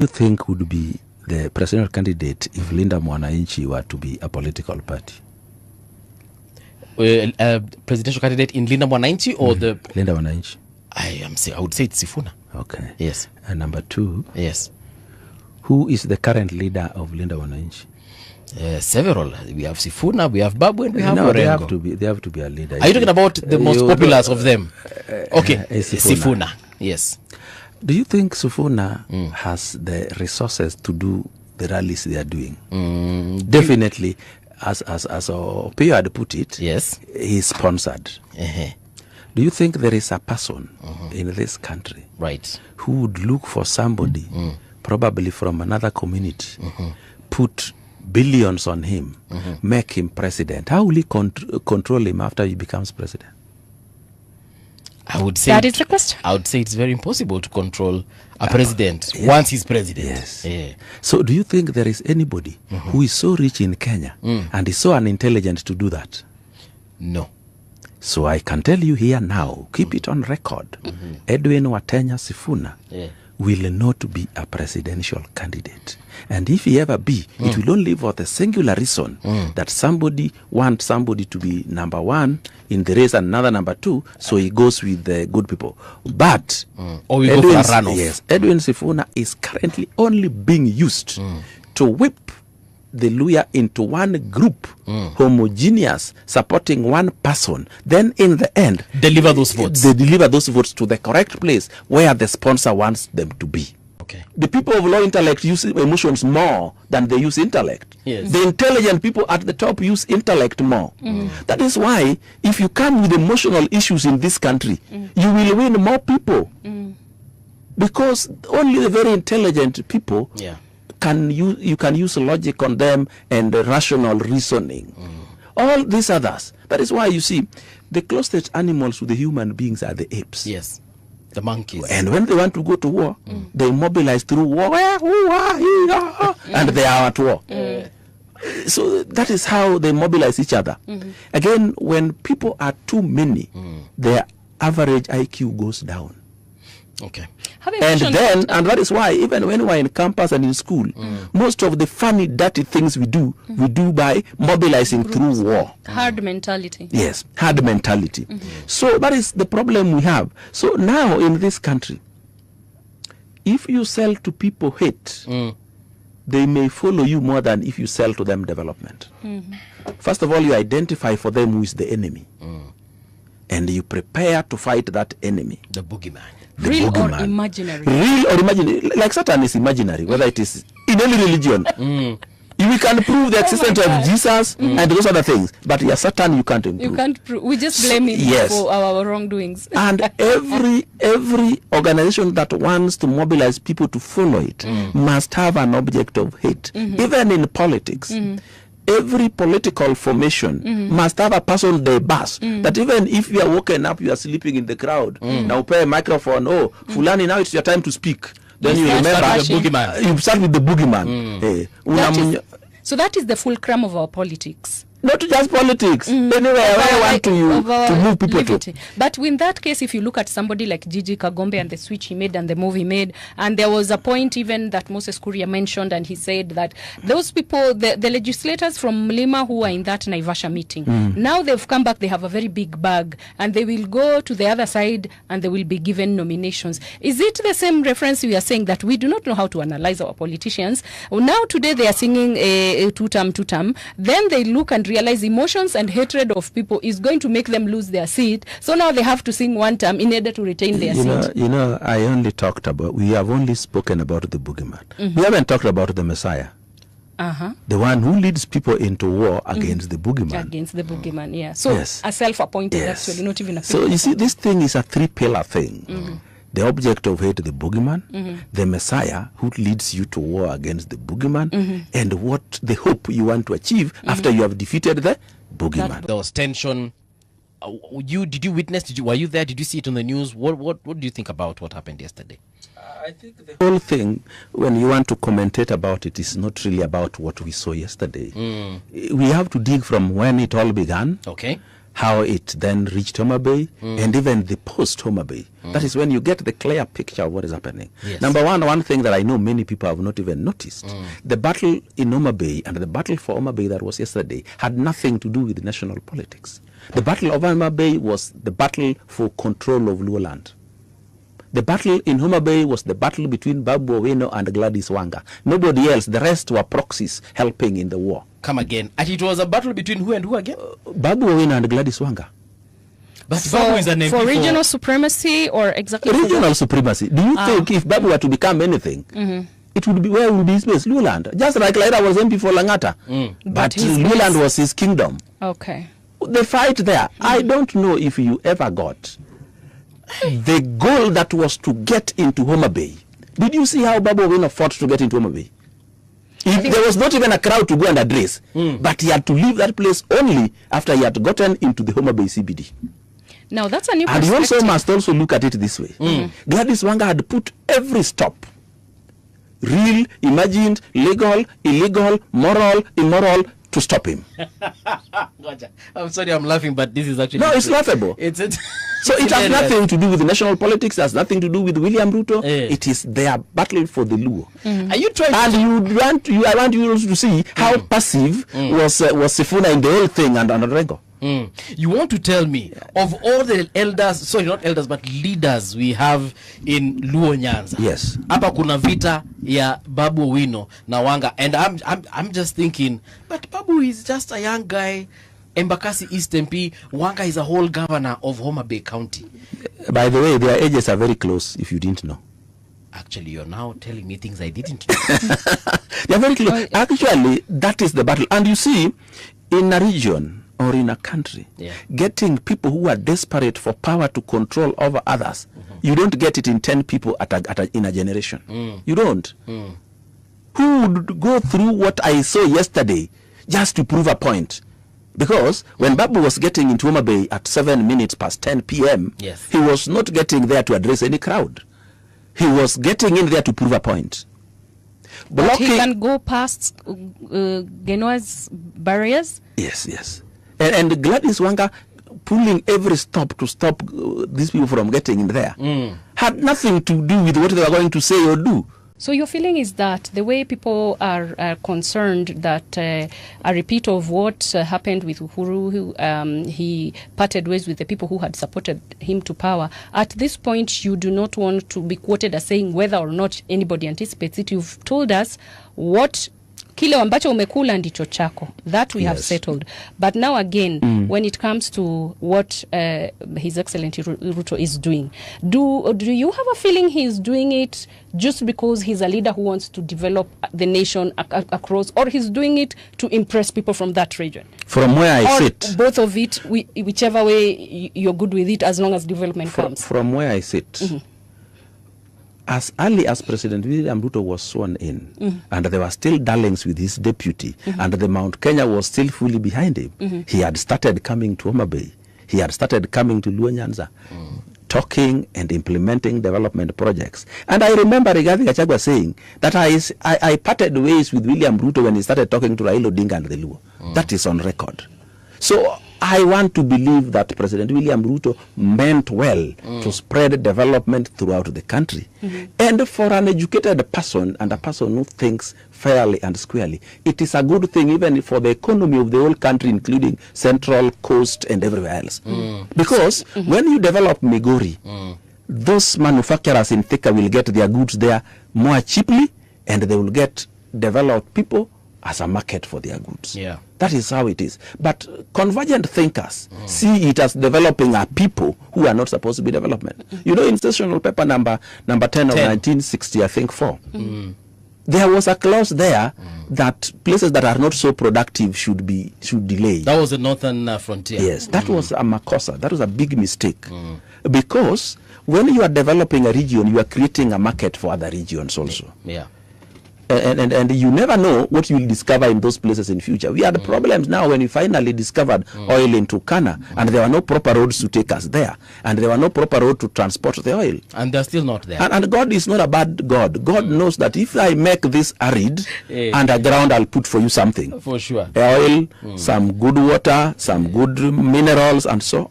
you think would be the presidential candidate if Linda Mwananchi were to be a political party? Presidential candidate in Linda Mwananchi or the... Linda Mwananchi. I would say it's Sifuna. Okay. Yes. And number two. Yes. Who is the current leader of Linda Mwananchi? Several. We have Sifuna, we have Babu, and we have Orengo. They have to be a leader. Are you talking about the most popular of them? Okay. Sifuna. Yes. Do you think Sifuna has the resources to do the rallies they are doing? Definitely, as Opio had put it, yes, he's sponsored. Do you think there is a person in this country, right, who would look for somebody, probably from another community, put billions on him, make him president? How will he control him after he becomes president? I would say that is the question. I would say it's very impossible to control a president once he's president. Yes. Yeah. So do you think there is anybody who is so rich in Kenya and is so unintelligent to do that? No. So I can tell you here now, keep it on record, Edwin Watenya Sifuna will not be a presidential candidate. And if he ever be, it will only for the singular reason that somebody wants somebody to be number one in the race and another number two, so he goes with the good people. But or we go for a runoff. Yes, Edwin Sifuna is currently only being used to whip the Luya into one group, homogeneous, supporting one person. Then in the end, deliver those votes. They deliver those votes to the correct place where the sponsor wants them to be. Okay. The people of low intellect use emotions more than they use intellect. Yes. The intelligent people at the top use intellect more. That is why if you come with emotional issues in this country, you will win more people. Because only the very intelligent people you can use logic on them and rational reasoning. All these others. That is why you see the closest animals to the human beings are the apes. Yes. The monkeys. And when they want to go to war, they mobilize through war, and they are at war. So that is how they mobilize each other. Again, when people are too many, their average IQ goes down. Okay. And that is why even when we're in campus and in school, most of the funny, dirty things we do by mobilizing through war. Hard mentality. Yes, hard mentality. So that is the problem we have. So now in this country, if you sell to people hate, they may follow you more than if you sell to them development. First of all, you identify for them who is the enemy. And you prepare to fight that enemy. The boogeyman. Real or imaginary? Real or imaginary. Like Satan is imaginary, whether it is in any religion. We can prove the existence of Jesus and those other things, but Satan you can't improve. You can't prove. We just blame him for our wrongdoings. And every organization that wants to mobilize people to follow it must have an object of hate. Even in politics. Every political formation must have a person they bus. That even if you are woken up, you are sleeping in the crowd. Now pay a microphone. Oh, Fulani, now it's your time to speak. Then you remember the boogeyman. You start with the boogeyman. So that is the fulcrum of our politics. Not just politics. Anywhere I want to move people to. But in that case, if you look at somebody like Gigi Kagombe and the switch he made and the move he made, and there was a point even that Moses Kuria mentioned, and he said that those people, the legislators from Mlima who are in that Naivasha meeting, now they've come back, they have a very big bag, and they will go to the other side and they will be given nominations. Is it the same reference we are saying that we do not know how to analyze our politicians? Now today they are singing a two-term. Then they look and realize emotions and hatred of people is going to make them lose their seat. So now they have to sing one term in order to retain their seat. We have only spoken about the boogeyman. We haven't talked about the Messiah. The one who leads people into war against the boogeyman. Against the boogeyman, yeah. So a self-appointed, actually, not even a So you see, this thing is a three-pillar thing. The object of hate, the boogeyman, the Messiah who leads you to war against the boogeyman, and what the hope you want to achieve after you have defeated the boogeyman. There was tension. Did you witness? Were you there? Did you see it on the news? What do you think about what happened yesterday? I think the whole thing, when you want to commentate about it, is not really about what we saw yesterday. We have to dig from when it all began. Okay. how it then reached Homa Bay, and even the post-Homa Bay. That is when you get the clear picture of what is happening. Yes. Number one thing that I know many people have not even noticed, the battle in Homa Bay and the battle for Homa Bay that was yesterday had nothing to do with national politics. The battle of Homa Bay was the battle for control of Luo land. The battle in Homa Bay was the battle between Babu Owino and Gladys Wanga. Nobody else, the rest were proxies helping in the war. Come again. And it was a battle between who and who again? Babu Owino and Gladys Wanga. But Babu is an MP for regional supremacy or exactly regional supremacy. Do you think if Babu were to become anything, it would be, where would be his place? Luland. Just like Laira was MP for Langata. But Luland was his kingdom. Okay. The fight there, I don't know if you ever got the goal that was to get into Homa Bay. Did you see how Babu Owino fought to get into Homa Bay? There was not even a crowd to go and address, but he had to leave that place only after he had gotten into the Homa Bay CBD. Now that's a new And perspective. you also must also look at it this way. Gladys Wanga had put every stop, real, imagined, legal, illegal, moral, immoral, to stop him. I'm sorry, I'm laughing, but this is actually No, it's laughable. So it has nothing to do with national politics. It has nothing to do with William Ruto. It is their battle for the Luo. Are you trying? And I want you also to see how passive was Sifuna in the whole thing and Orengo. You want to tell me of all the elders, sorry, not elders, but leaders we have in Luo Nyanza? Yes. Hapa kuna vita ya Babu Owino na Wanga, and I'm just thinking, but Babu is just a young guy. Embakasi East MP, Wanga is a whole governor of Homa Bay County. By the way, their ages are very close, if you didn't know. Actually, you're now telling me things I didn't know. They are very close. Actually, that is the battle. And you see, in a region or in a country, getting people who are desperate for power to control over others, you don't get it in 10 people in a generation. You don't. Who would go through what I saw yesterday just to prove a point? Because when Babu was getting into Homa Bay at 7 minutes past 10 p.m., he was not getting there to address any crowd. He was getting in there to prove a point. But he can go past Genoa's barriers? Yes. And Gladys Wanga pulling every stop to stop these people from getting in there had nothing to do with what they were going to say or do. So your feeling is that the way people are concerned that a repeat of what happened with Uhuru, he parted ways with the people who had supported him to power. At this point, you do not want to be quoted as saying whether or not anybody anticipates it. You've told us what kile ambacho umekula ndicho chako. That we have settled. But now again, when it comes to what His Excellency Ruto is doing, do you have a feeling he's doing it just because he's a leader who wants to develop the nation across, or he's doing it to impress people from that region? From where I sit, both of it, whichever way you're good with it, as long as development comes. From where I sit, as early as President William Ruto was sworn in, and there were still darlings with his deputy, and the Mount Kenya was still fully behind him, he had started coming to Homa Bay. He had started coming to Luo Nyanza, talking and implementing development projects. And I remember Rigathi Gachagua saying that I parted ways with William Ruto when he started talking to Raila Odinga and the Luo. That is on record. So I want to believe that President William Ruto meant well to spread development throughout the country. And for an educated person and a person who thinks fairly and squarely, it is a good thing even for the economy of the whole country, including Central, Coast, and everywhere else. Because when you develop Migori, those manufacturers in Thika will get their goods there more cheaply, and they will get developed people as a market for their goods. That is how it is. But convergent thinkers see it as developing a people who are not supposed to be development. You know, in sessional paper number 10 of 1960, I think 4, there was a clause there that places that are not so productive should delay. That was the northern frontier. Yes, that was a makosa. That was a big mistake. Because when you are developing a region, you are creating a market for other regions also. And you never know what you will discover in those places in future. We had problems now when we finally discovered oil in Turkana, and there were no proper roads to take us there, and there were no proper road to transport the oil. And they're still not there. And God is not a bad God. God knows that if I make this arid, underground, I'll put for you something. For sure. Oil, some good water, some good minerals, and so